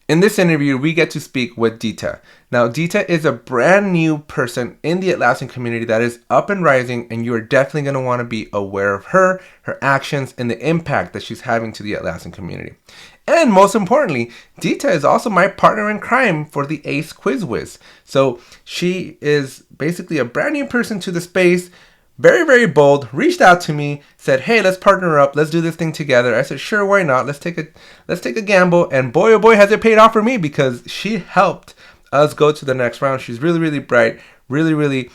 In this interview, we get to speak with Ditte. Now, Ditte is a brand new person in the Atlassian community that is up and rising, and you are definitely going to want to be aware of her, her actions, and the impact that she's having to the Atlassian community. And most importantly, Ditte is also my partner in crime for the ACE Quiz Whiz. So she is basically a brand new person to the space, very, very bold, reached out to me, said, "Hey, let's partner up, let's do this thing together." I said, "Sure, why not? Let's take a gamble." And boy, oh boy, has it paid off for me because she helped us go to the next round. She's really, really bright, really, really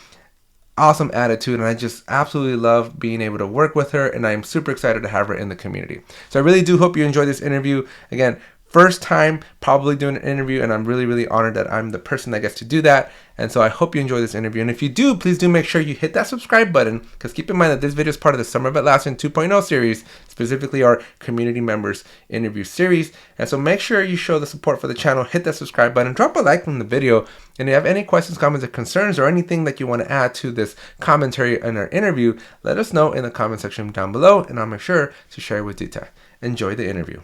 awesome attitude, and I just absolutely love being able to work with her, and I'm super excited to have her in the community. So I really do hope you enjoy this interview. Again, first time probably doing an interview, and I'm really, really honored that I'm the person that gets to do that. And so I hope you enjoy this interview. And if you do, please do make sure you hit that subscribe button, because keep in mind that this video is part of the Summer of Atlassian 2.0 series, specifically our community members interview series. And so make sure you show the support for the channel, hit that subscribe button, drop a like on the video. And if you have any questions, comments, or concerns, or anything that you want to add to this commentary in our interview, let us know in the comment section down below, and I'll make sure to share it with Ditte. Enjoy the interview.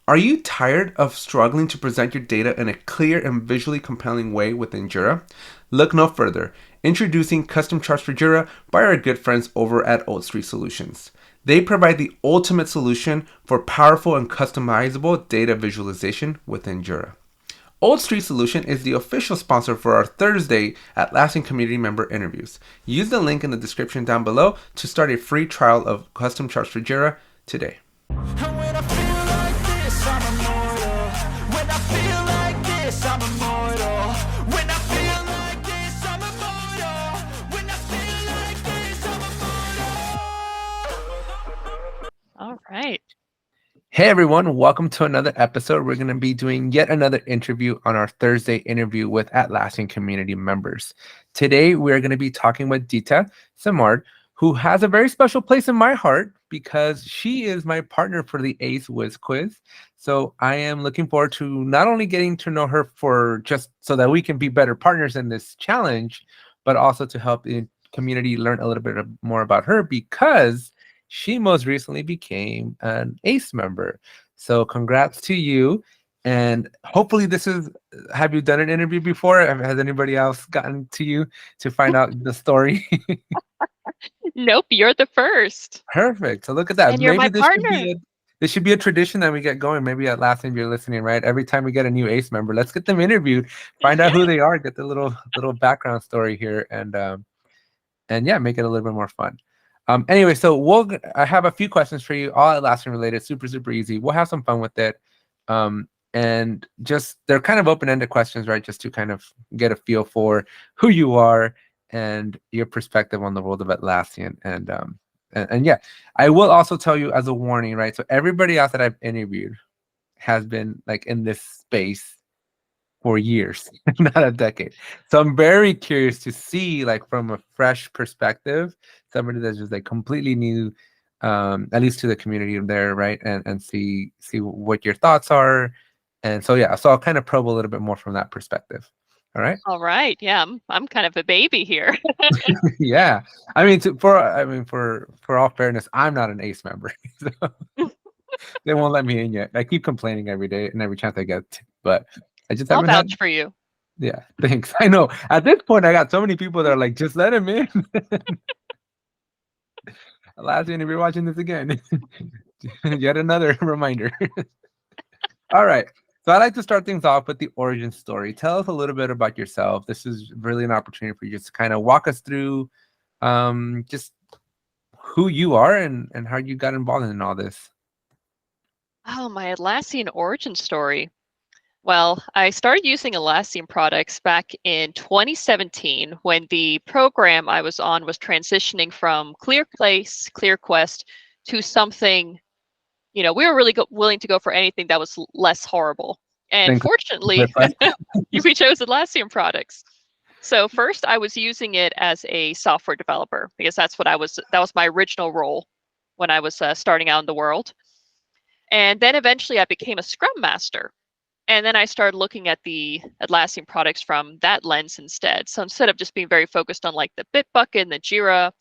Are you tired of struggling to present your data in a clear and visually compelling way within Jira? Look no further. Introducing custom charts for Jira by our good friends over at Old Street Solutions. They provide the ultimate solution for powerful and customizable data visualization within Jira. Old Street Solution is the official sponsor for our Thursday Atlassian community member interviews. Use the link in the description down below to start a free trial of custom charts for Jira today. All right. Hey everyone, welcome to another episode. We're going to be doing yet another interview on our Thursday interview with Atlassian community members. Today, we're going to be talking with Ditte Simard, who has a very special place in my heart because she is my partner for the ACE Whiz Quiz. So I am looking forward to not only getting to know her for just so that we can be better partners in this challenge, but also to help the community learn a little bit more about her because she most recently became an ACE member. So congrats to you. And hopefully have you done an interview before? Has anybody else gotten to you to find out the story? Nope, you're the first. Perfect. So look at that. And you're Maybe my partner. this should be a tradition that we get going. Maybe at last time you're listening, right? Every time we get a new ACE member, let's get them interviewed, find out who they are, get the little background story here, and yeah, make it a little bit more fun. Anyway, so I have a few questions for you, all Atlassian related, super, super easy. We'll have some fun with it. And just, they're kind of open-ended questions, right? Just to kind of get a feel for who you are and your perspective on the world of Atlassian. And yeah, I will also tell you as a warning, right? So everybody else that I've interviewed has been like in this space for years, not a decade. So I'm very curious to see, like, from a fresh perspective, somebody that's just like completely new, at least to the community there, right? And see what your thoughts are. And so yeah, so I'll kind of probe a little bit more from that perspective. All right. All right. Yeah, I'm kind of a baby here. Yeah. I mean, for all fairness, I'm not an ACE member. So they won't let me in yet. I keep complaining every day and every chance I get, but I just I'll haven't had. vouch for you. Yeah, thanks. I know. At this point, I got so many people that are like, just let him in. Atlassian, if you're watching this again, yet another reminder. All right. So I'd like to start things off with the origin story. Tell us a little bit about yourself. This is really an opportunity for you just to kind of walk us through just who you are and how you got involved in all this. Oh, my Atlassian origin story. Well, I started using Atlassian products back in 2017 when the program I was on was transitioning from ClearPlace, ClearQuest to something, we were really willing to go for anything that was less horrible. And fortunately, we chose Atlassian products. So first I was using it as a software developer because that was my original role when I was starting out in the world. And then eventually I became a Scrum Master. And then I started looking at the Atlassian products from that lens instead. So instead of just being very focused on like the Bitbucket and the Jira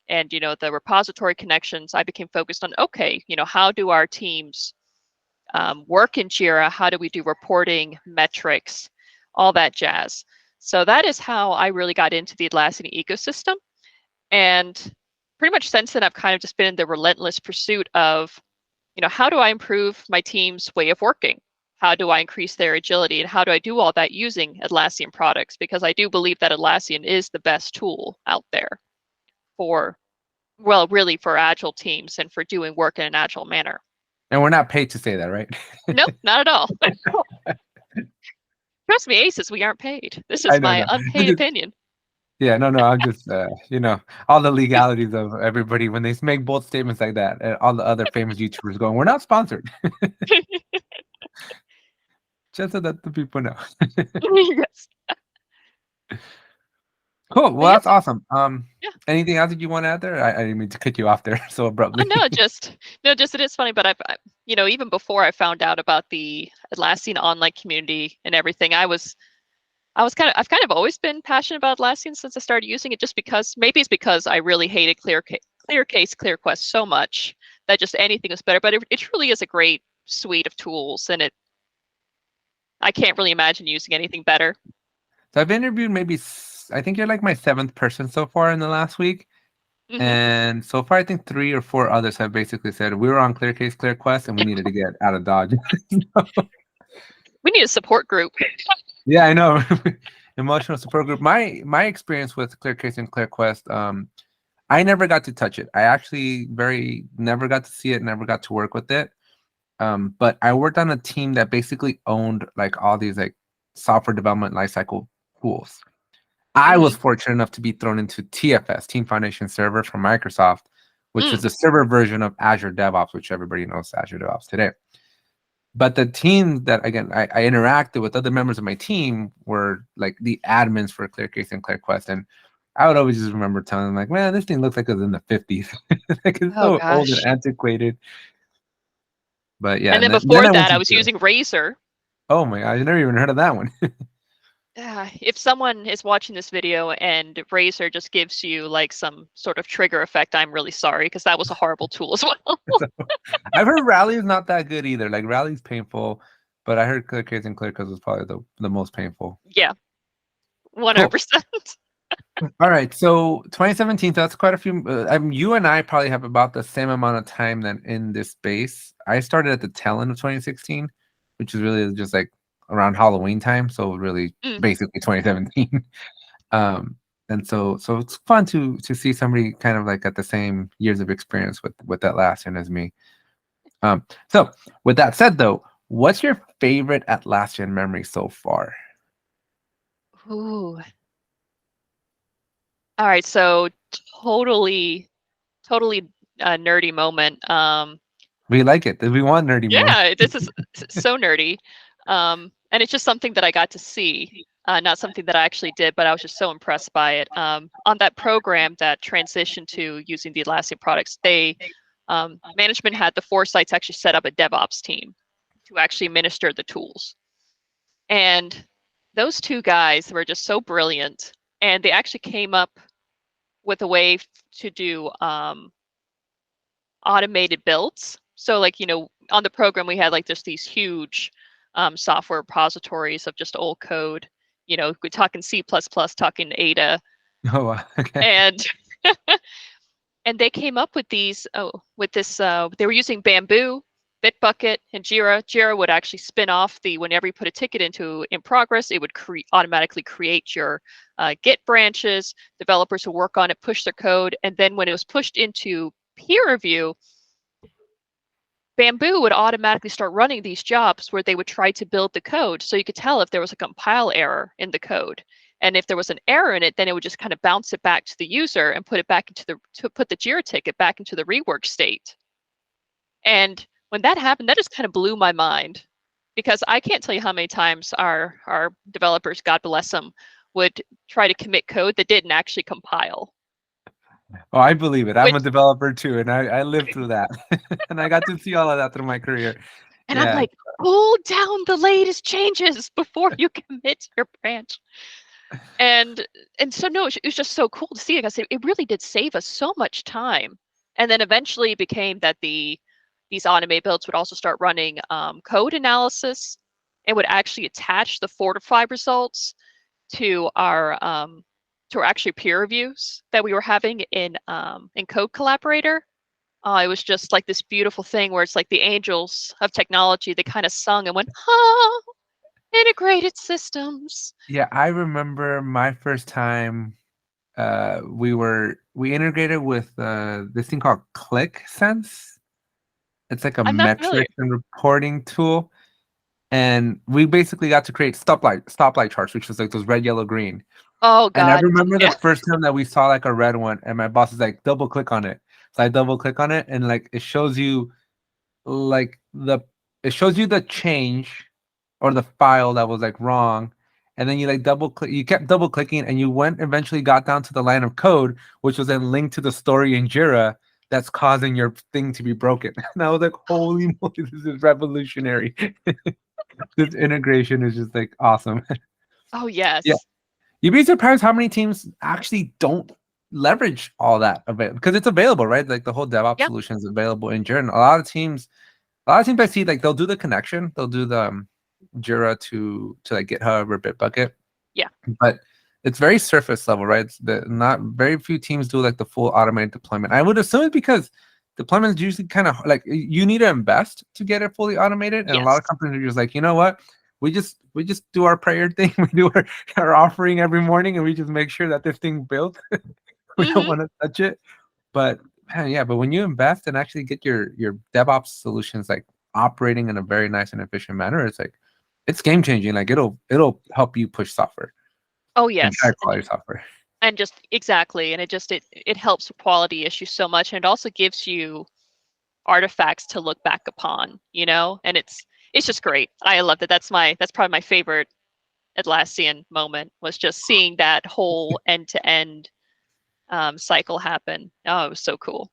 and, the repository connections, I became focused on, okay, how do our teams work in Jira? How do we do reporting, metrics, all that jazz? So that is how I really got into the Atlassian ecosystem. And pretty much since then, I've kind of just been in the relentless pursuit of, how do I improve my team's way of working? How do I increase their agility? And how do I do all that using Atlassian products? Because I do believe that Atlassian is the best tool out there for, well, really for agile teams and for doing work in an agile manner. And we're not paid to say that, right? Nope, not at all. Trust me, Aces, we aren't paid. This I is know, my no. unpaid opinion. Yeah, no, I'm just, all the legalities of everybody when they make bold statements like that, and all the other famous YouTubers going, "We're not sponsored," just so that the people know. Yes. Cool. But Well, yeah, that's awesome. yeah. Anything else that you want to add there? I didn't mean to cut you off there so abruptly. No, just it is funny, but even before I found out about the Atlassian online community and everything, I've kind of always been passionate about Atlassian since I started using it. Just because maybe it's because I really hated ClearQuest so much that just anything is better. But it truly is a great suite of tools, and I can't really imagine using anything better. So I've interviewed I think you're like my 7th person so far in the last week. Mm-hmm. And so far, I think 3 or 4 others have basically said we were on ClearQuest, and we needed to get out of Dodge. We need a support group. Yeah, I know. Emotional support group. My experience with ClearCase and ClearQuest, I never got to touch it. I actually never got to see it, never got to work with it. But I worked on a team that basically owned like all these like software development lifecycle tools. I was fortunate enough to be thrown into TFS, Team Foundation Server from Microsoft, which is the server version of Azure DevOps, which everybody knows Azure DevOps today. But the team that, again, I interacted with, other members of my team were like the admins for ClearCase and ClearQuest. And I would always just remember telling them, like, man, this thing looks like it was in the 50s. Like, it's Oh so old and gosh. antiquated. But yeah, And then then before I went that, I to was Jira. using Razor. Oh my gosh, I never even heard of that one. If someone is watching this video and Razor just gives you like some sort of trigger effect, I'm really sorry, because that was a horrible tool as well. So, I've heard Rally is not that good either. Like Rally's painful, but I heard ClearCase and ClearQuest was probably the most painful. Yeah, Cool. 100%. All right, so 2017. So that's quite a few. You and I probably have about the same amount of time then in this space. I started at the tail end of 2016, which is really just like around Halloween time. So really, basically 2017. And so it's fun to see somebody kind of like at the same years of experience with Atlassian as me. So with that said, though, what's your favorite Atlassian memory so far? Ooh. All right, so totally nerdy moment. We like it. We want nerdy moments. Yeah, this is so nerdy. And it's just something that I got to see, not something that I actually did, but I was just so impressed by it. On that program that transitioned to using the Atlassian products, management had the foresight to actually set up a DevOps team to actually administer the tools. And those two guys were just so brilliant. And they actually came up with a way to do automated builds. So like, on the program, we had like just these huge software repositories of just old code. We're talking C++, talking Ada. Oh, okay. And and they came up with these, they were using Bamboo, Bitbucket, and Jira. Jira would actually spin off whenever you put a ticket in progress, it would automatically create your Git branches. Developers would work on it, push their code, and then when it was pushed into peer review, Bamboo would automatically start running these jobs where they would try to build the code. So you could tell if there was a compile error in the code. And if there was an error in it, then it would just kind of bounce it back to the user and put it back to put the Jira ticket back into the rework state. And when that happened, that just kind of blew my mind, because I can't tell you how many times our developers, God bless them, would try to commit code that didn't actually compile. Oh, I believe it. I'm a developer too, and I lived through that. And I got to see all of that through my career. And I'm like, pull down the latest changes before you commit your branch. And so no, it was just so cool to see it. I said it really did save us so much time. And then eventually it became that the these automated builds would also start running code analysis and would actually attach the Fortify results to our actually peer reviews that we were having in Code Collaborator. It was just like this beautiful thing where it's like the angels of technology. They kind of sung and went, "Ah, integrated systems." Yeah, I remember my first time. We integrated with this thing called ClickSense. It's like a I'm not familiar. metrics and reporting tool, and we basically got to create stoplight charts, which was like those red, yellow, green. Oh And I God, remember the yeah. first time that we saw like a red one, and my boss is like, double click on it. So I double click on it, and like it shows you like the change or the file that was like wrong, and then you like double click, you kept double clicking, and you went eventually got down to the line of code, which was then linked to the story in Jira that's causing your thing to be broken. And I was like, holy moly, this is revolutionary. This integration is just like awesome. Oh Yeah, yes. you'd be surprised how many teams actually don't leverage all that of it because it's available, right? Like the whole DevOps Yeah. solution is available in Jira. And a lot of teams I see like they'll do the connection, they'll do the Jira to like GitHub or Bitbucket, Yeah. but it's very surface level, right? Not very few teams do like the full automated deployment. I would assume it's because deployment is usually kind of like you need to invest to get it fully automated, and a lot Yes. of companies are just like, you know what? We just do our prayer thing. We do our offering every morning, and we just make sure that this thing built. We don't Hmm. want to touch it. But man, yeah, but when you invest and actually get your DevOps solutions like operating in a very nice and efficient manner, it's like it's game changing. Like it'll help you push software Oh and yes. high quality software. And just exactly, and it helps with quality issues so much, and it also gives you artifacts to look back upon, and it's just great. I love that. That's probably my favorite Atlassian moment, was just seeing that whole end-to-end cycle happen. Oh, it was so cool.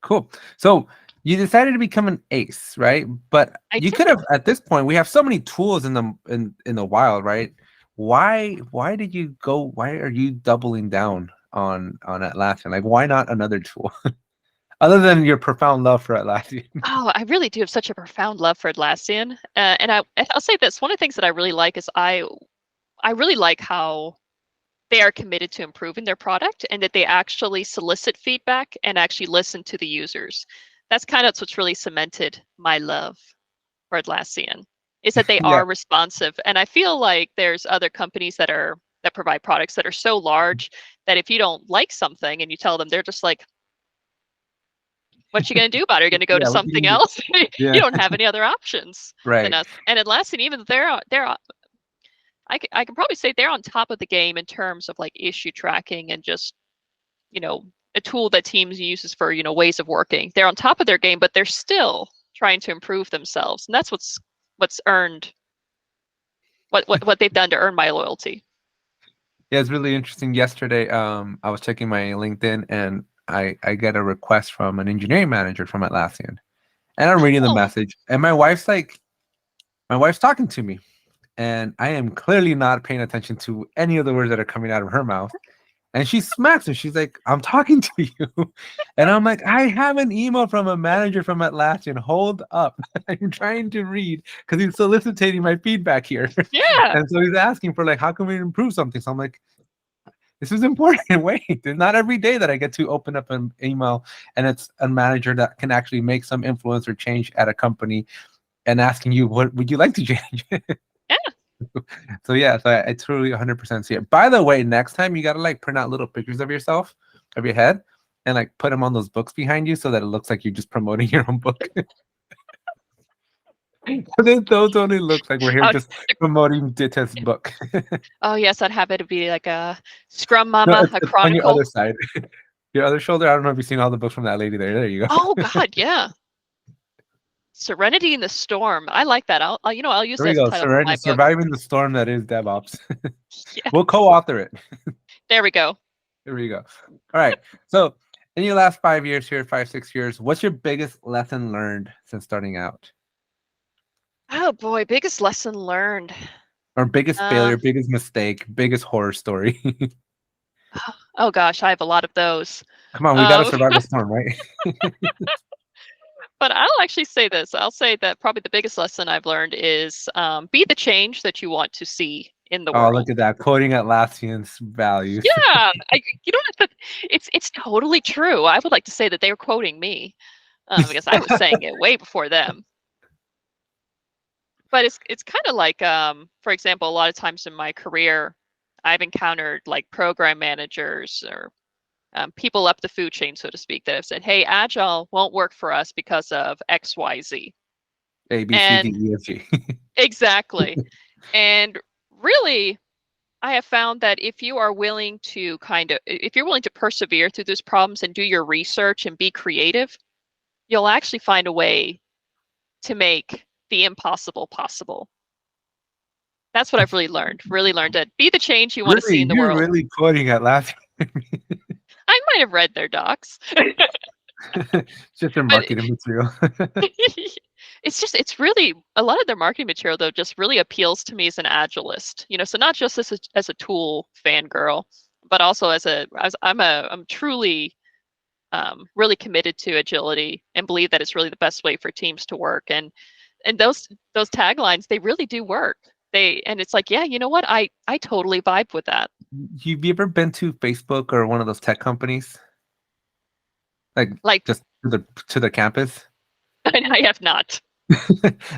Cool. So you decided to become an ace, right? But I you could have did. at this point. We have so many tools in the wild, right? Why did you go? Why are you doubling down on Atlassian? Like, why not another tool other than your profound love for Atlassian? Oh, I really do have such a profound love for Atlassian, and I'll say this. One of the things that I really like is I really like how they are committed to improving their product, and that they actually solicit feedback and actually listen to the users. That's kind of what's really cemented my love for Atlassian, is that they Yeah, are responsive. And I feel like there's other companies that provide products that are so large that if you don't like something and you tell them, they're just like, what you going to do about it? Are you going to go to yeah. What you something can do? else? You Yeah, don't have any other options than right. us. And Atlassian, even they're I can probably say they're on top of the game in terms of like issue tracking and just, you know, a tool that teams uses for, ways of working. They're on top of their game, but they're still trying to improve themselves. And that's what's earned what they've done to earn my loyalty. Yeah, it's really interesting. Yesterday, I was checking my LinkedIn and I get a request from an engineering manager from Atlassian, and I'm reading the Oh, message, and my wife's talking to me, and I am clearly not paying attention to any of the words that are coming out of her mouth. And she smacks me. She's like, I'm talking to you. And I'm like, I have an email from a manager from Atlassian. Hold up. I'm trying to read because he's soliciting my feedback here. yeah. And so he's asking for like, how can we improve something? So I'm like, this is important. Wait, it's not every day that I get to open up an email and it's a manager that can actually make some influence or change at a company and asking you, what would you like to change? Yeah. So yeah, so I totally 100% see it. By the way, next time you gotta like print out little pictures of yourself, of your head, and like put them on those books behind you so that it looks like you're just promoting your own book. Those only looks like we're here Oh, just promoting Ditte's book. oh yes, I'd have it to be like a Scrum No, Mama, a it's on your other Chronicle. side, your other shoulder. I don't know if you've seen all the books from that lady there. There you go. Oh God, yeah. Serenity in the Storm. I like that. I'll use There that we as a go. title for my book. Surviving the storm that is DevOps. Yeah. We'll co-author it. There we go. There we go. All right. So, in your last 5 years here, 5, 6 years, what's your biggest lesson learned since starting out? Oh boy, biggest lesson learned. Or biggest Uh, failure, biggest mistake, biggest horror story? oh gosh, I have a lot of those. Come on, we got to Um, survive the storm, right? But I'll actually say this. I'll say that probably the biggest lesson I've learned is be the change that you want to see in the Oh, look world. at that. Quoting Atlassian's values. Yeah, you know what? It's totally true. I would like to say that they were quoting me because I was saying it way before them. But it's kind of like, for example, a lot of times in my career, I've encountered like program managers or people up the food chain, so to speak, that have said, "Hey, Agile won't work for us because of X, Y, Z." A, B, C, D, And E, F, G. exactly. And really, I have found that if you are willing to if you're willing to persevere through those problems and do your research and be creative, you'll actually find a way to make the impossible possible. That's what I've really learned. Really learned that be the change you want to see Really? in the You're world. really quoting Atlassian. I might have read their docs, It's just their but marketing material. it's really a lot of their marketing material though just really appeals to me as an agilist. So not just as a tool fangirl, but also I'm truly really committed to agility and believe that it's really the best way for teams to work. And those taglines, they really do work. And it's like, yeah, you know what? I totally vibe with that. Have you ever been to Facebook or one of those tech companies? Like Like, just to the campus? I have not.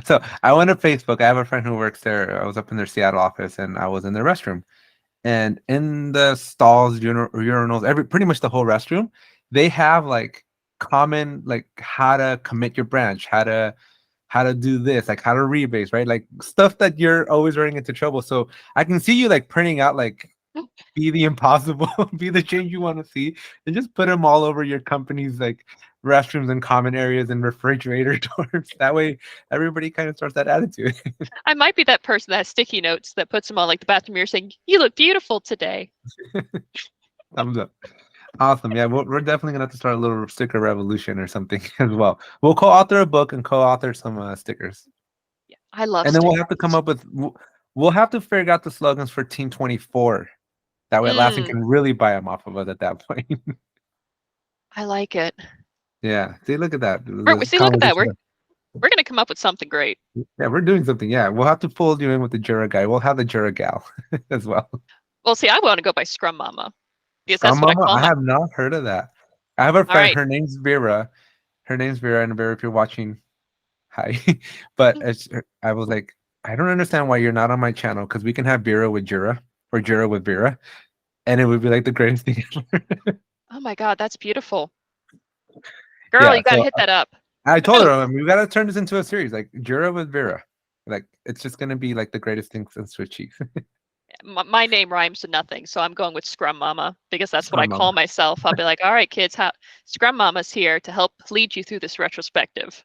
So I went to Facebook. I have a friend who works there. I was up in their Seattle office and I was in their restroom. And in the stalls, urinals, pretty much the whole restroom, they have like common like how to commit your branch, how to do this, like how to rebase, right? Like stuff that you're always running into trouble. So I can see you like printing out like be the impossible, be the change you want to see, and just put them all over your company's like restrooms and common areas and refrigerator doors. That way, everybody kind of starts that attitude. I might be that person that has sticky notes that puts them on like the bathroom mirror saying, "You look beautiful today." Thumbs up. Awesome. Yeah, we're definitely gonna have to start a little sticker revolution or something as well. We'll co-author a book and co-author some stickers, Yeah, I love and then we'll have to come stickers. up with. We'll have to figure out the slogans for Team 24. That way, Atlassian Mm, can really buy them off of us at that point. I like it. Yeah. See, look at that. The See, look at that. conversation. We're gonna come up with something great. Yeah, we're doing something. Yeah, we'll have to pull you in with the Jura guy. We'll have the Jura gal as well. Well, see, I want to go by Scrum Mama because Scrum that's what I Mama, call I my. have not heard of that. I have a All friend. right. Her name's Vera. Her name's Vera, and Vera, if you're watching, hi. But I was like, I don't understand why you're not on my channel because we can have Vera with Jura or Jura with Vera, and it would be like the greatest thing ever. Oh my God, that's beautiful. Girl, Yeah. you got to So hit that up. I told her, we gotta turn this into a series, like Jura with Vera. Like it's just gonna be like the greatest thing since Swiss cheese. My name rhymes to nothing, so I'm going with Scrum Mama because that's what I Scrum call Mama. myself. I'll be like, all right, kids, Scrum Mama's here to help lead you through this retrospective.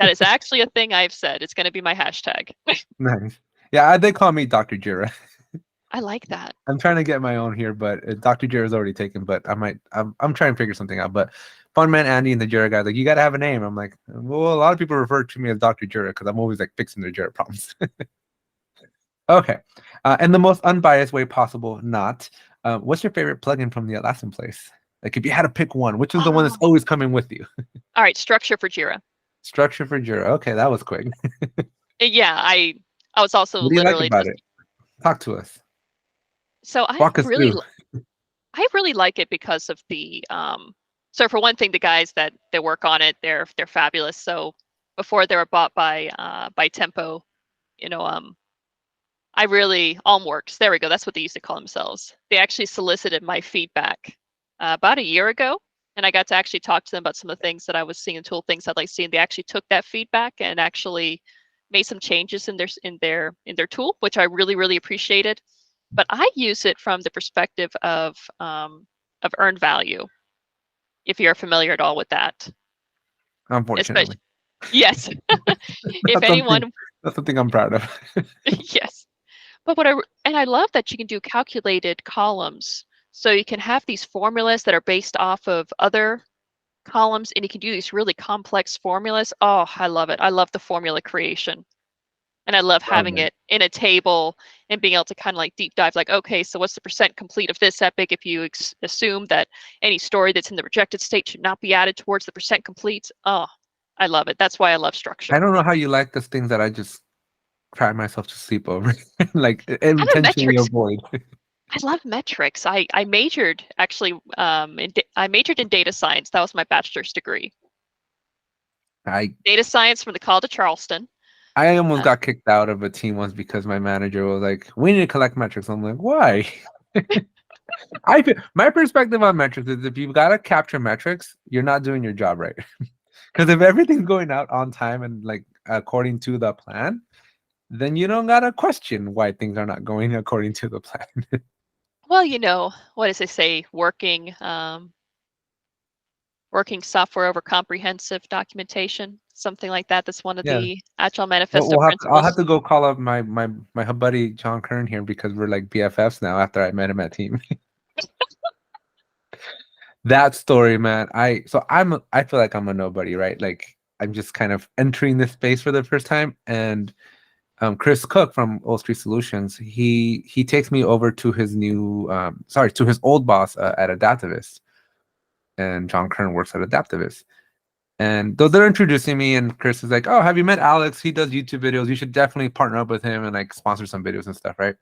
That is actually a thing I've said. It's going to be my hashtag. Nice. Yeah, they call me Dr. Jura. I like that. I'm trying to get my own here, but Dr. Jira is already taken. But I'm trying to figure something out. But Fun Man Andy and the Jira guy, like, you got to have a name. I'm like, well, a lot of people refer to me as Dr. Jira because I'm always like fixing their Jira problems. Okay. And the most unbiased way possible, not. What's your favorite plugin from the Atlassian place? Like, if you had to pick one, which is the one that's Oh, always coming with you? all right, structure for Jira. Structure for Jira. Okay, that was quick. Yeah, I was also What do you like literally about just it? Talk to us. so Walk us through. I really like it because of the so for one thing, the guys that work on it, they're fabulous. So before they were bought by Tempo, you know, I really Almworks, there we go, that's what they used to call themselves. They actually solicited my feedback about a year ago, and I got to actually talk to them about some of the things that I was seeing, the tool things I'd like to see, and they actually took that feedback and actually made some changes in their tool, which I really, really appreciated. But I use it from the perspective of earned value, if you're familiar at all with that. Unfortunately. Especially, yes. If That's something anyone, that's something I'm proud of. yes. But and I love that you can do calculated columns. So you can have these formulas that are based off of other columns, and you can do these really complex formulas. Oh, I love it. I love the formula creation. And I love Love having it. it in a table and being able to kind of like deep dive, like, okay, so what's the percent complete of this epic if you assume that any story that's in the rejected state should not be added towards the percent complete? Oh, I love it. That's why I love I structure. don't know how you like those things that I just try myself to sleep over, like I'm a intentionally metrics. avoid. I love metrics. I majored actually I majored in data science. That was my bachelor's degree. I Data science from the College of Charleston. I almost Uh, got kicked out of a team once because my manager was like, "We need to collect metrics." I'm like, "Why?" My perspective on metrics is if you've got to capture metrics, you're not doing your job right. Because if everything's going out on time and like according to the plan, then you don't gotta question why things are not going according to the plan. well, what does it say? Working software over comprehensive documentation, something like that. That's one of Yeah. the Agile Well, Manifesto I'll have principles. to go call up my buddy John Kern here because we're like BFFs now after I met him at team. That story, man. I feel like I'm a nobody, right? Like I'm just kind of entering this space for the first time. And Chris Cook from Old Street Solutions, he takes me over to his to his old boss at Adaptivist. And John Kern works at Adaptivist. And though they're introducing me, and Chris is like, "Oh, have you met Alex? He does YouTube videos. You should definitely partner up with him and like sponsor some videos and stuff, right?"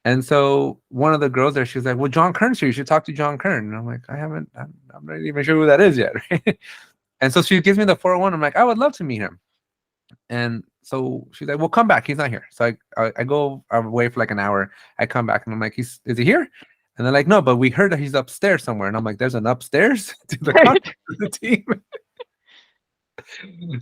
And so one of the girls there, she was like, "Well, John Kern's here. You should talk to John Kern." And I'm like, I'm not even sure who that is yet, right? And so she gives me the 401. I'm like, I would love to meet him. And so she's like, "Well, come back. He's not here." So I go away for like an hour. I come back and I'm like, is he here?" And they're like, "No, but we heard that he's upstairs somewhere." And I'm like, "There's an upstairs to the conference of the team."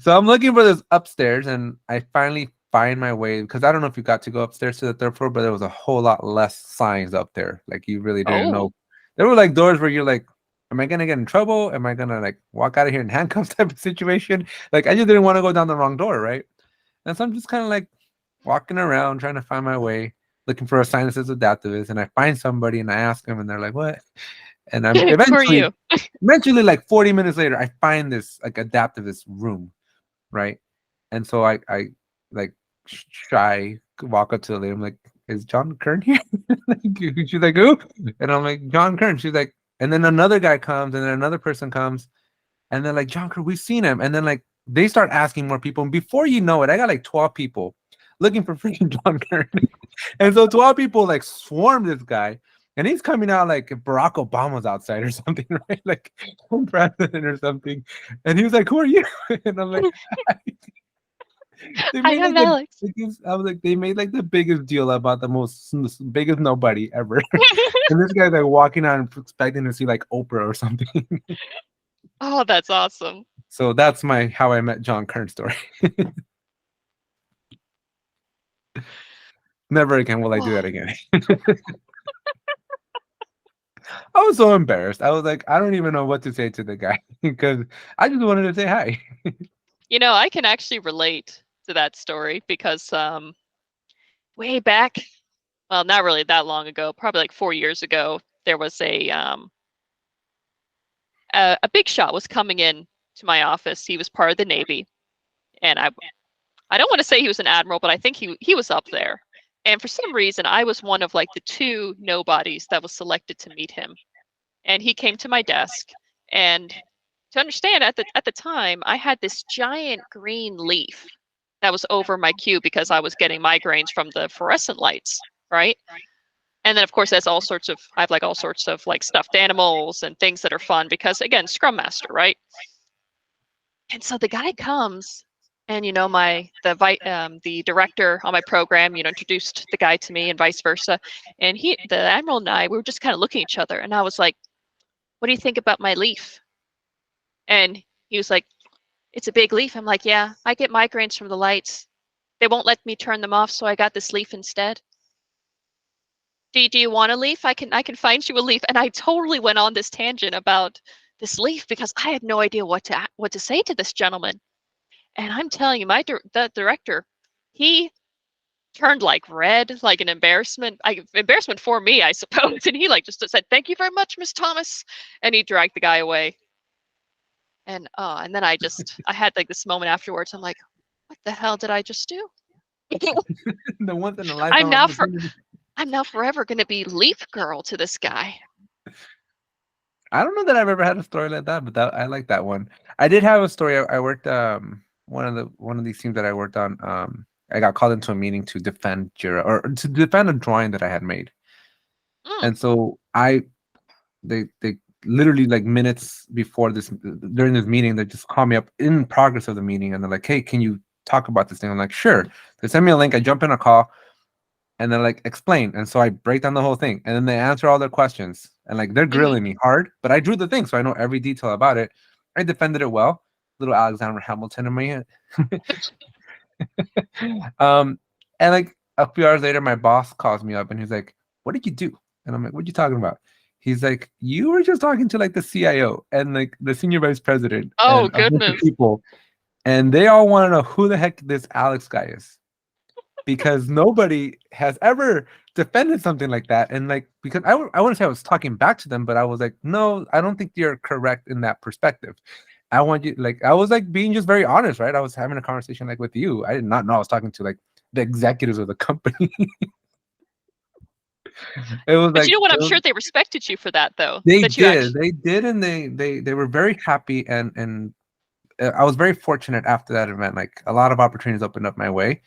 So I'm looking for this upstairs, and I finally find my way because I don't know if you got to go upstairs to the third floor, but there was a whole lot less signs up there. Like you really didn't Oh, know. There were like doors where you're like, "Am I gonna get in trouble? Am I gonna like walk out of here in handcuffs?" type of situation. Like I just didn't want to go down the wrong door, right? And so I'm just kind of like walking around trying to find my way, looking for a sign that says adaptivist, and I find somebody and I ask them, and they're like, "What?" And I'm who are you? eventually like 40 minutes later, I find this like adaptivist room, right? And so I like shy walk up to the lady. I'm like, "Is John Kern here?" Like, she's like, "Who?" And I'm like, "John Kern." She's like, and then another guy comes, and then another person comes, and they're like, "John Kern, we've seen him." And then like they start asking more people, and before you know it, I got like 12 people looking for freaking John Kern. And so 12 people like swarm this guy. And he's coming out like Barack Obama's outside or something, right? Like president or something. And he was like, "Who are you?" And I'm like, they I made am like the Alex. biggest. I was like, they made like the biggest deal about the biggest nobody ever. And this guy's like walking out and expecting to see like Oprah or something. Oh, that's awesome. So that's my how I met John Kern story. Never again will I do Oh, that again. I was so embarrassed. I was like, I don't even know what to say to the guy because I just wanted to say hi. I can actually relate to that story because way back, well, not really that long ago, probably like 4 years ago, there was a big shot was coming in to my office. He was part of the Navy, and I don't want to say he was an admiral, but I think he was up there. And for some reason, I was one of like the two nobodies that was selected to meet him. And he came to my desk, and to understand at the time, I had this giant green leaf that was over my cube because I was getting migraines from the fluorescent lights, right? And then of course I have like all sorts of like stuffed animals and things that are fun because again, Scrum Master, right? And so the guy comes, and the director on my program, introduced the guy to me and vice versa. And the admiral and I, we were just kind of looking at each other, and I was like, "What do you think about my leaf?" And he was like, "It's a big leaf." I'm like, "Yeah, I get migraines from the lights. They won't let me turn them off, so I got this leaf instead. Do you want a leaf? I can find you a leaf." And I totally went on this tangent about this leaf because I had no idea what to say to this gentleman. And I'm telling you, the director, he turned like red, like an embarrassment for me, I suppose. And he like just said, "Thank you very much, Miss Thomas," and he dragged the guy away. And then I had like this moment afterwards. I'm like, "What the hell did I just do?" The once in a I'm lifetime now for opportunity. I'm now forever going to be leaf girl to this guy. I don't know that I've ever had a story like that, but I like that one. I did have a story. I worked one of these teams that I worked on. I got called into a meeting to defend Jira or to defend a drawing that I had made, Mm, and so they literally like minutes before this during this meeting they just call me up in progress of the meeting and they're like, hey, can you talk about this thing? I'm like, sure. They send me a link. I jump in a call. And then like explain. And so I break down the whole thing. And then they answer all their questions. And like they're hmm grilling me hard, but I drew the thing, so I know every detail about it. I defended it well. Little Alexander Hamilton in my head. um, and like a few hours later, my boss calls me up and he's like, what did you do? And I'm like, what are you talking about? He's like, you were just talking to like the CIO and like the senior vice president Oh, and a bunch of goodness. people, and they all want to know who the heck this Alex guy is because nobody has ever defended something like that. And like, because I wouldn't say I was talking back to them, but I was like, no, I don't think you're correct in that perspective. I want you, like, I was like being just very honest, right? I was having a conversation like with you. I did not know I was talking to like the executives of the company. It was But you like, know what? I'm sure they respected you for that, though. they That you did, actually. they did, and they were very happy, and I was very fortunate after that event. Like a lot of opportunities opened up my way.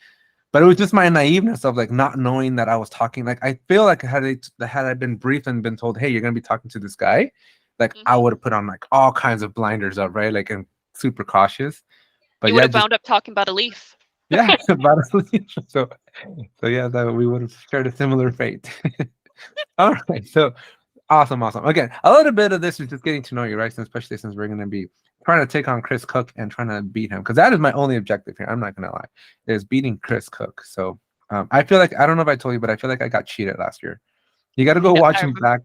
But it was just my naiveness of like not knowing that I was talking. Like I feel like had I been briefed and been told, "Hey, you're gonna be talking to this guy," like I Hmm would have put on like all kinds of blinders up, right? Like and super cautious. But You would yeah, have just wound up talking about a leaf. yeah, about so yeah, that we would have shared a similar fate. All right, so awesome, awesome. Again, a little bit of this is just getting to know you, right? Especially since we're gonna be trying to take on Chris Cook and trying to beat him, because that is my only objective here. I'm not gonna lie, is beating Chris Cook. So I feel like I don't know if I told you, but I feel like I got cheated last year. You got to I go know. watch him back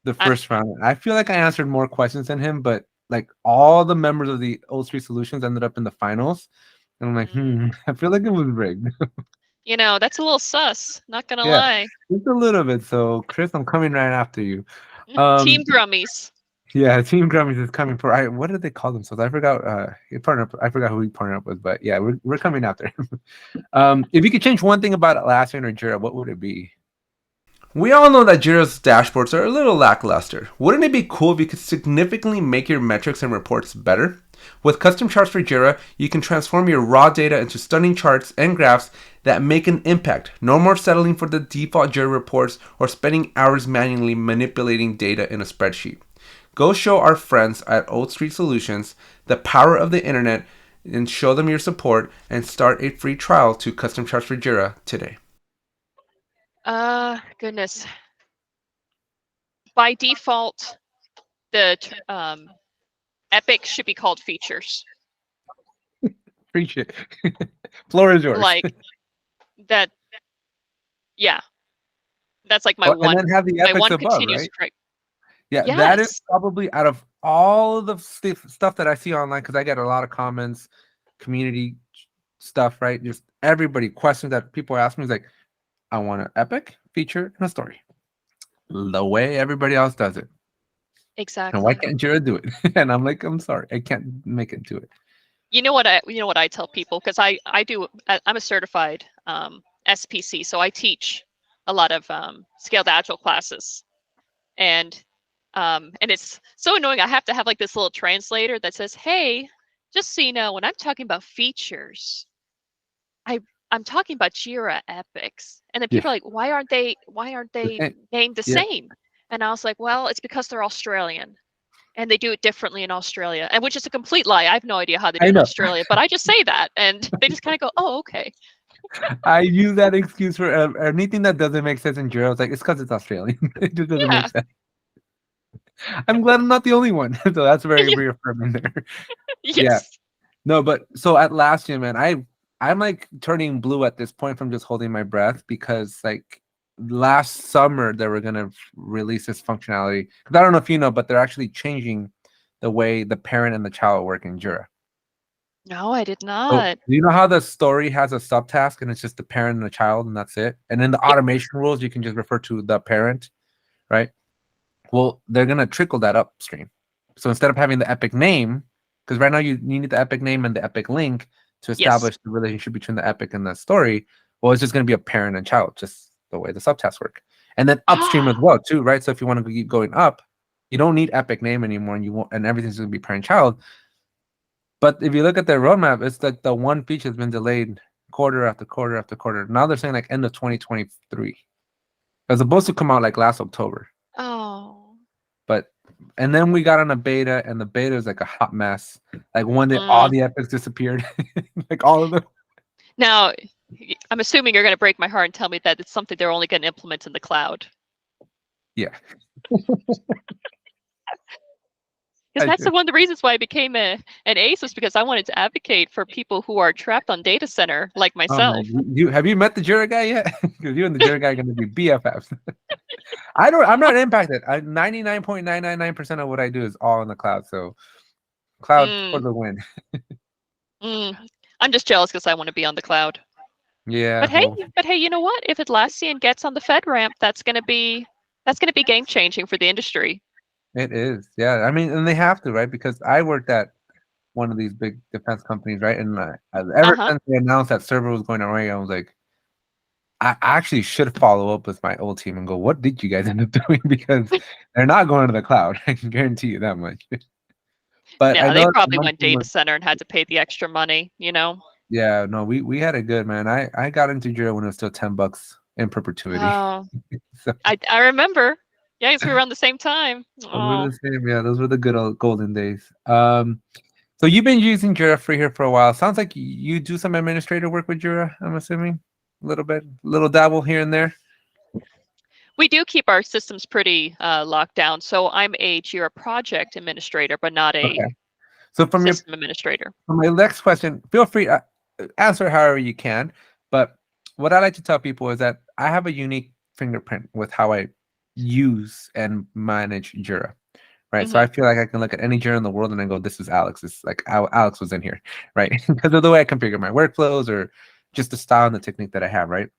the I'm. first round. I feel like I answered more questions than him, but like all the members of the Old Street Solutions ended up in the finals, and I'm like, Mm, I feel like it was rigged. that's a little sus. Not gonna Yeah, lie. just a little bit. So Chris, I'm coming right after you. Team Um, Grummies. Yeah, Team Grammys is coming for. What did they call themselves? I forgot. He partnered up, I forgot who he partnered up with, but yeah, we're coming after him. If you could change one thing about Atlassian or Jira, what would it be? We all know that Jira's dashboards are a little lackluster. Wouldn't it be cool if you could significantly make your metrics and reports better? With custom charts for Jira, you can transform your raw data into stunning charts and graphs that make an impact. No more settling for the default Jira reports or spending hours manually manipulating data in a spreadsheet. Go show our friends at Old Street Solutions the power of the internet and show them your support and start a free trial to custom charts for Jira today. Goodness. By default, the epic should be called features. Appreciate it. Floor is yours. Like that. Yeah, that's like my Oh, and one then have the my epics one above, continuous right? trick. Yeah, that is Yes. probably out of all of the stuff that I see online, because I get a lot of comments, community stuff, right? Just everybody questions that people ask me is like, I want an epic feature and a story, the way everybody else does it. And why Exactly. can't Jira do it? And I'm like, I'm sorry, I can't make it to it. You know what I tell people, because I'm a certified SPC, so I teach a lot of scaled agile classes, and it's so annoying. I have to have like this little translator that says, "Hey, just so you know, when I'm talking about features, I I'm talking about Jira epics." And then Yeah, people are like, "Why aren't they named the yeah, same?" And I was like, "Well, it's because they're Australian." And they do it differently in Australia, and which is a complete lie. I have no idea how they do I it in know. Australia, but I just say that, and they just kind of go, "Oh, okay." I use that excuse for anything that doesn't make sense in Jira. It's like it's because it's Australian. It just doesn't make Yeah. sense. I'm glad I'm not the only one. So that's very reaffirming there. Yeah. Yes. No, but so Atlassian, man, I'm like turning blue at this point from just holding my breath, because like last summer they were gonna release this functionality. 'Cause I don't know if you know, but they're actually changing the way the parent and the child work in Jira. No, I did So not. do you know how the story has a subtask and it's just the parent and the child and that's it? And in the Yep. automation rules, you can just refer to the parent, right? Well, they're gonna trickle that upstream. So instead of having the epic name, because right now you need the epic name and the epic link to Yes. establish the relationship between the epic and the story. Well, it's just gonna be a parent and child, just the way the subtasks work. And then upstream as Ah, well, too, right? So if you want to keep going up, You don't need Epic name anymore, and everything's going to be parent-child. But if you look at their roadmap, it's like the one feature has been delayed quarter after quarter after quarter. Now they're saying like end of 2023. It was supposed to come out like last October. Oh. And then we got on a beta, and the beta is like a hot mess. Like one day, all the epics disappeared, like all of them. Now, I'm assuming you're going to break my heart and tell me that it's something they're only going to implement in the cloud. Yeah. Because that's one of the reasons why I became an ace, was because I wanted to advocate for people who are trapped on data center like myself. Have you met the Jira guy yet? Because you and the Jira guy are going to be BFFs. I'm not impacted. 99.999% of what I do is all in the cloud. So cloud for the win. I'm just jealous because I want to be on the cloud. Yeah. But hey, you know what? If Atlassian gets on the FedRAMP, that's going to be game changing for the industry. It is. Yeah. I mean, and they have to, right? Because I worked at one of these big defense companies, right? And ever since they announced that server was going away, I was like, I actually should follow up with my old team and go, what did you guys end up doing? Because they're not going to the cloud. I can guarantee you that much. But yeah, they probably went data center and had to pay the extra money, you know? Yeah, no, we had it good, man. I got into Jira when it was still $10 in perpetuity. Oh, so. I remember. Yeah, because we were around the same time. We're the same. Yeah, those were the good old golden days. So you've been using Jira Free here for a while. Sounds like you do some administrator work with Jira, I'm assuming. A little bit, little dabble here and there. We do keep our systems pretty locked down. So I'm a Jira project administrator, but not a system administrator. For my next question, feel free to answer however you can. But what I like to tell people is that I have a unique fingerprint with how I use and manage Jira. Right. So I feel like I can look at any Jira in the world and I go, this is Alex. It's like Alex was in here. Right. Because of the way I configure my workflows or just the style and the technique that I have. Right.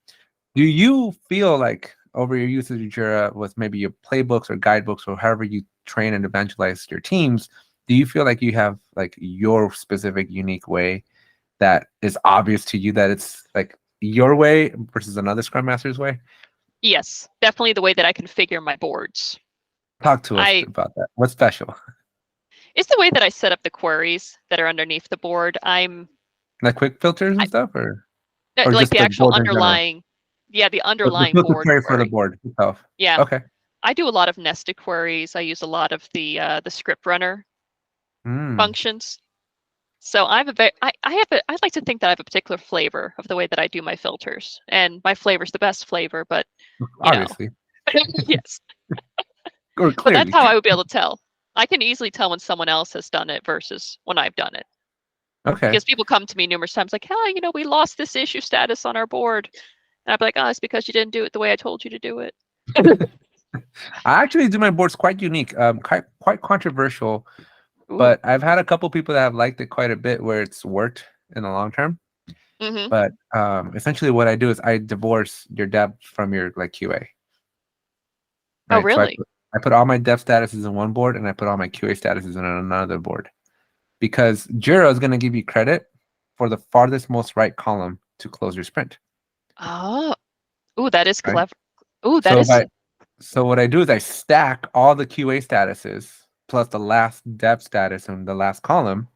Do you feel like over your usage of Jira with maybe your playbooks or guidebooks or however you train and evangelize your teams, do you feel like you have like your specific unique way that is obvious to you that it's like your way versus another Scrum Master's way? Yes, definitely the way that I configure my boards. Talk to us about that. What's special? It's the way that I set up the queries that are underneath the board. I'm like quick filters and stuff, or like the actual underlying, the underlying board for the board itself. Yeah. Okay. I do a lot of nested queries. I use a lot of the script runner functions. So I like to think that I have a particular flavor of the way that I do my filters, and my flavor is the best flavor. But obviously, yes. But that's how I would be able to tell. I can easily tell when someone else has done it versus when I've done it. Okay. Because people come to me numerous times like, "Hey, we lost this issue status on our board," and I'd be like, "Oh, it's because you didn't do it the way I told you to do it." I actually do my boards quite unique, quite controversial. Ooh. But I've had a couple people that have liked it quite a bit where it's worked in the long term. But essentially what I do is I divorce your dev from your QA. Right? Oh, really? So I put all my dev statuses in one board and I put all my QA statuses in another board. Because Jira is going to give you credit for the farthest most right column to close your sprint. Oh, that is clever. Ooh, that is... So what I do is I stack all the QA statuses plus the last dev status in the last column,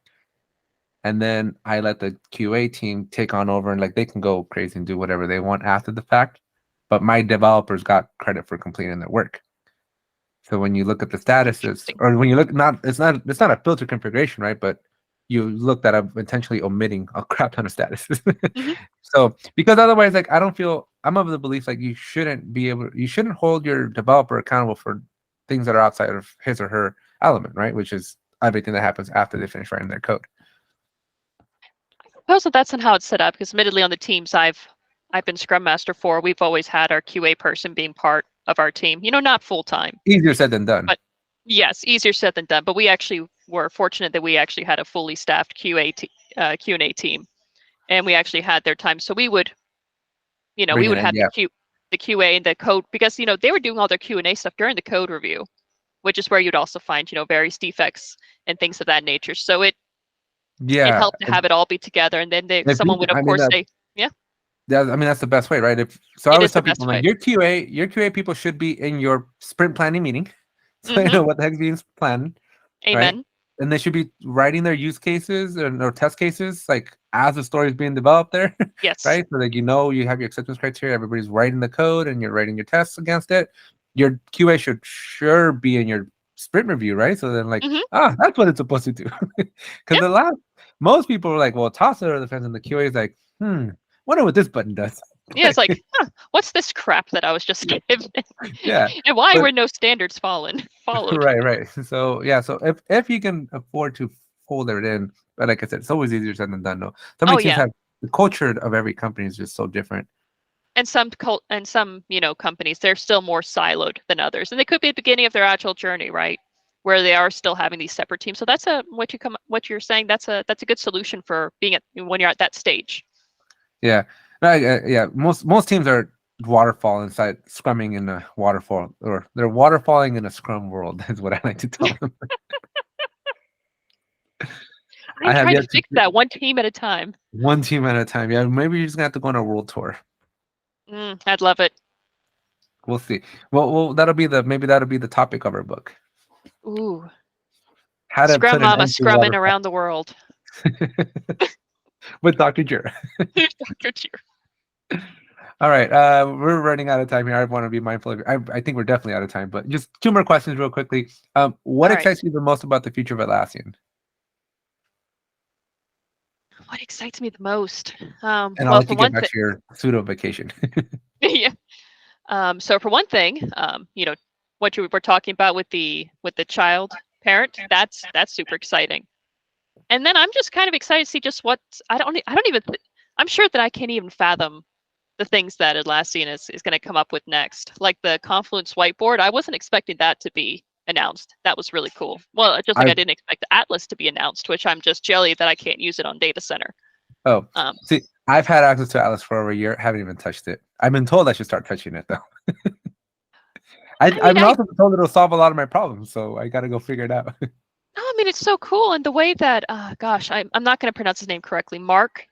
and then I let the QA team take on over and they can go crazy and do whatever they want after the fact, but my developers got credit for completing their work. So when you look at the statuses, or when you look, it's not a filter configuration, right? But you look that I'm intentionally omitting a crap ton of statuses. So because otherwise, I don't feel, I'm of the belief you shouldn't hold your developer accountable for things that are outside of his or her element, right? Which is everything that happens after they finish writing their code. I suppose that's how it's set up, because admittedly on the teams I've been Scrum Master for, we've always had our QA person being part of our team, not full time. Easier said than done. But yes, easier said than done. But we actually were fortunate that we actually had a fully staffed Q&A team, and we actually had their time. So we would, we would have the QA and the code, because they were doing all their Q&A stuff during the code review, which is where you'd also find various defects and things of that nature. So it helped to have it all be sprint and then someone would of course say, Yeah, I mean that's the best way, right? I always tell people your QA people should be in your sprint planning meeting, so they know what the heck's being planned, right? Amen. And they should be writing their use cases or test cases like as the story is being developed there, Yes. right? So like you have your acceptance criteria, everybody's writing the code and you're writing your tests against it. Your QA should sure be in your sprint review, right? So then like, Hmm. that's what it's supposed to do. Because Yep. most people are like, well, toss it over the fence, and the QA is like, wonder what this button does. Yeah, it's like, what's this crap that I was just given? Yeah, And why but were no standards followed? right. So yeah, so if you can afford to fold it in, but like I said, it's always easier said than done. No, so Oh many teams yeah. have the culture of every company is just so different. And some companies, they're still more siloed than others. And they could be at the beginning of their agile journey, right? Where they are still having these separate teams. So that's what you're saying, that's a good solution for when you're at that stage. Yeah, right. Yeah, most teams are waterfall inside scrumming in a waterfall, or they're waterfalling in a scrum world. Is what I like to tell them. I I'm have trying to yet to fix that one team at a time. one team at a time. Yeah, maybe you're just gonna have to go on a world tour. I'd love it. We'll see. Well, that'll be the topic of our book. Ooh. How to Scrum put an Mama end to scrumming waterfall around the world. with Dr. Jura. Dr. Cheer. All right, we're running out of time here. I want to be mindful of. I think we're definitely out of time, but just two more questions, real quickly. What All right. excites you the most about the future of Atlassian? What excites me the most? And I'll Well, let for you get one back thing, to your pseudo vacation. yeah. So for one thing, what you were talking about with the child parent, that's super exciting. And then I'm just kind of excited to see just what I don't even I'm sure that I can't even fathom the things that Atlassian is going to come up with next. Like the Confluence whiteboard, I wasn't expecting that to be announced. That was really cool. Well, just like I didn't expect the Atlas to be announced, which I'm just jelly that I can't use it on data center. See, I've had access to Atlas for over a year. Haven't even touched it. I've been told I should start touching it though. I've been also told it'll solve a lot of my problems, so I got to go figure it out. No, I mean it's so cool, and the way that gosh, I'm not going to pronounce his name correctly. Mark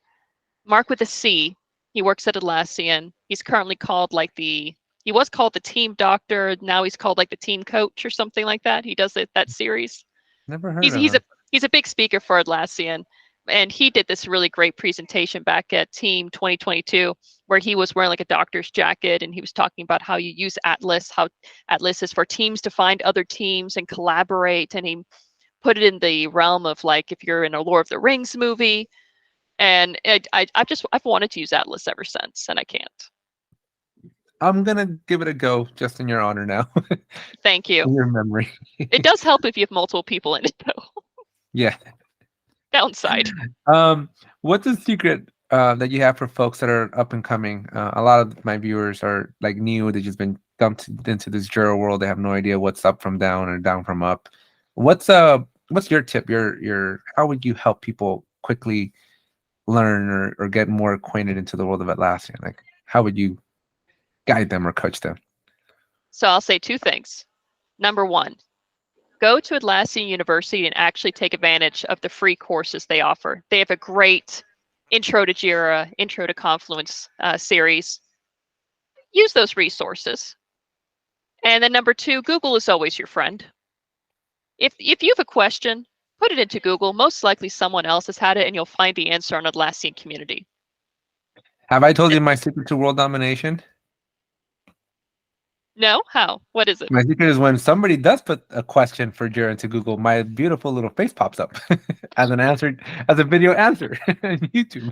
with a C. He works at Atlassian. He's currently called he was called the team doctor. Now he's called like the team coach or something like that. He does that series. Never heard of him. He's a big speaker for Atlassian, and he did this really great presentation back at Team 2022 where he was wearing like a doctor's jacket, and he was talking about how you use Atlas, how Atlas is for teams to find other teams and collaborate, and he put it in the realm of like if you're in a Lord of the Rings movie. And I've wanted to use Atlas ever since, and I can't. I'm gonna give it a go just in your honor now. Thank you. In your memory. It does help if you have multiple people in it, though. Yeah. Downside. What's the secret that you have for folks that are up and coming? A lot of my viewers are like new. They've just been dumped into this Jira world. They have no idea what's up from down or down from up. What's your tip? Your how would you help people quickly learn or get more acquainted into the world of Atlassian? Like, how would you guide them or coach them? So I'll say two things. Number one, go to Atlassian University and actually take advantage of the free courses they offer. They have a great Intro to Jira, Intro to Confluence series. Use those resources. And then number two, Google is always your friend. If you have a question, put it into Google. Most likely someone else has had it, and you'll find the answer on Atlassian Community. Have I told you my secret to world domination? No? How? What is it? My secret is when somebody does put a question for Jira into Google, my beautiful little face pops up as a video answer on YouTube.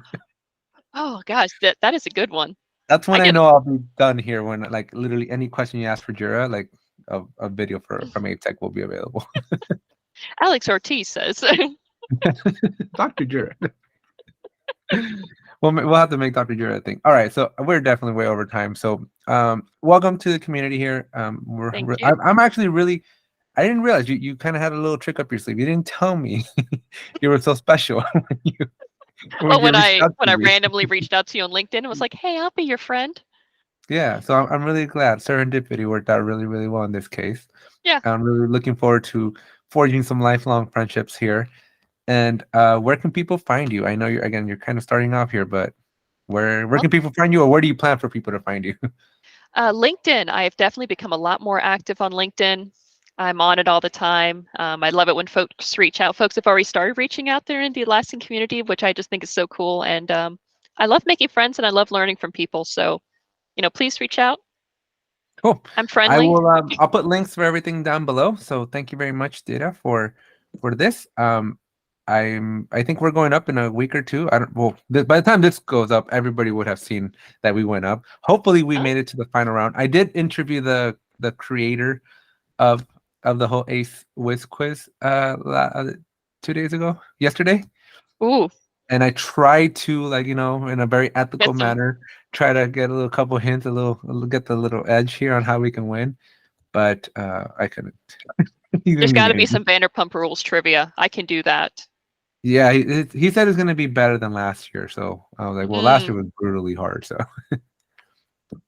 Oh gosh, that is a good one. That's when I know I'll be done here. When like literally any question you ask for Jira, like a video from Apex will be available. Alex Ortiz says. Dr. Jira. We'll have to make Dr. Jira a thing. All right, so we're definitely way over time. So welcome to the community here. Thank you. I'm actually really, I didn't realize you kind of had a little trick up your sleeve. You didn't tell me you were so special when I randomly reached out to you on LinkedIn and was like, hey, I'll be your friend. Yeah, so I'm really glad. Serendipity worked out really, really well in this case. Yeah. I'm really looking forward to forging some lifelong friendships here. And where can people find you? I know you're kind of starting off here, but where can people find you, or where do you plan for people to find you? LinkedIn. I have definitely become a lot more active on LinkedIn. I'm on it all the time. I love it when folks reach out. Folks have already started reaching out there in the Atlassian community, which I just think is so cool. And I love making friends and I love learning from people. So, please reach out. Cool. I'm I friendly. will. I'll put links for everything down below. So thank you very much, Ditte, for this. I think we're going up in a week or two. I don't. Well, by the time this goes up, everybody would have seen that we went up. Hopefully, we made it to the final round. I did interview the creator of the whole Ace Whiz quiz 2 days ago, yesterday. Ooh. And I tried to, like, in a very ethical manner, try to get a couple hints, get the little edge here on how we can win, but I couldn't. There's got to be some Vanderpump Rules trivia. I can do that. Yeah, he said it's going to be better than last year, so I was like, well, last year was brutally hard, so.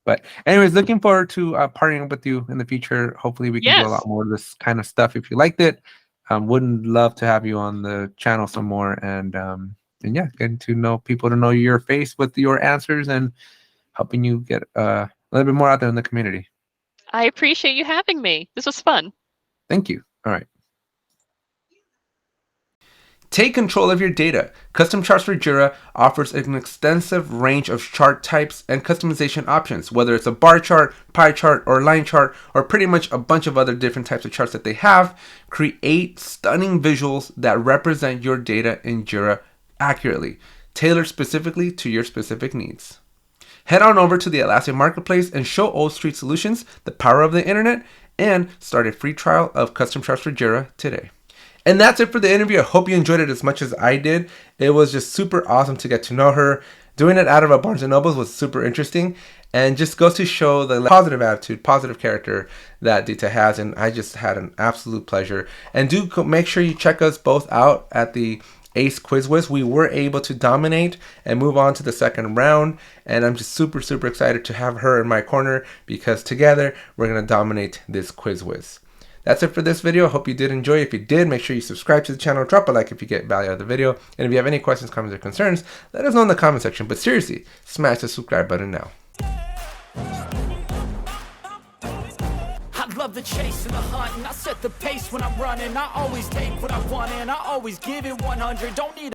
But anyways, looking forward to partnering up with you in the future. Hopefully we can do a lot more of this kind of stuff if you liked it. Wouldn't love to have you on the channel some more, and yeah, getting to know people, to know your face with your answers, and helping you get a little bit more out there in the community. I appreciate you having me. This was fun. Thank you. All right. Take control of your data. Custom Charts for Jira offers an extensive range of chart types and customization options, whether it's a bar chart, pie chart, or line chart, or pretty much a bunch of other different types of charts that they have. Create stunning visuals that represent your data in Jira accurately, tailored specifically to your specific needs. Head on over to the Atlassian Marketplace and show Old Street Solutions the power of the internet, and start a free trial of Custom Charts for Jira today. And that's it for the interview. I hope you enjoyed it as much as I did. It was just super awesome to get to know her. Doing it out of a Barnes & Nobles was super interesting, and just goes to show the positive attitude, positive character that Ditte has, and I just had an absolute pleasure. And do make sure you check us both out at the Ace Quiz Wiz. We were able to dominate and move on to the second round, and I'm just super excited to have her in my corner, because together we're going to dominate this Quiz Wiz. That's it for this video. I hope you did enjoy. If you did, make sure you subscribe to the channel, drop a like if you get value out of the video, and if you have any questions, comments, or concerns, let us know in the comment section. But seriously, smash the subscribe button now. I love the chase and the hunt, and I set the pace when I'm running. I always take what I want and I always give it 100. Don't need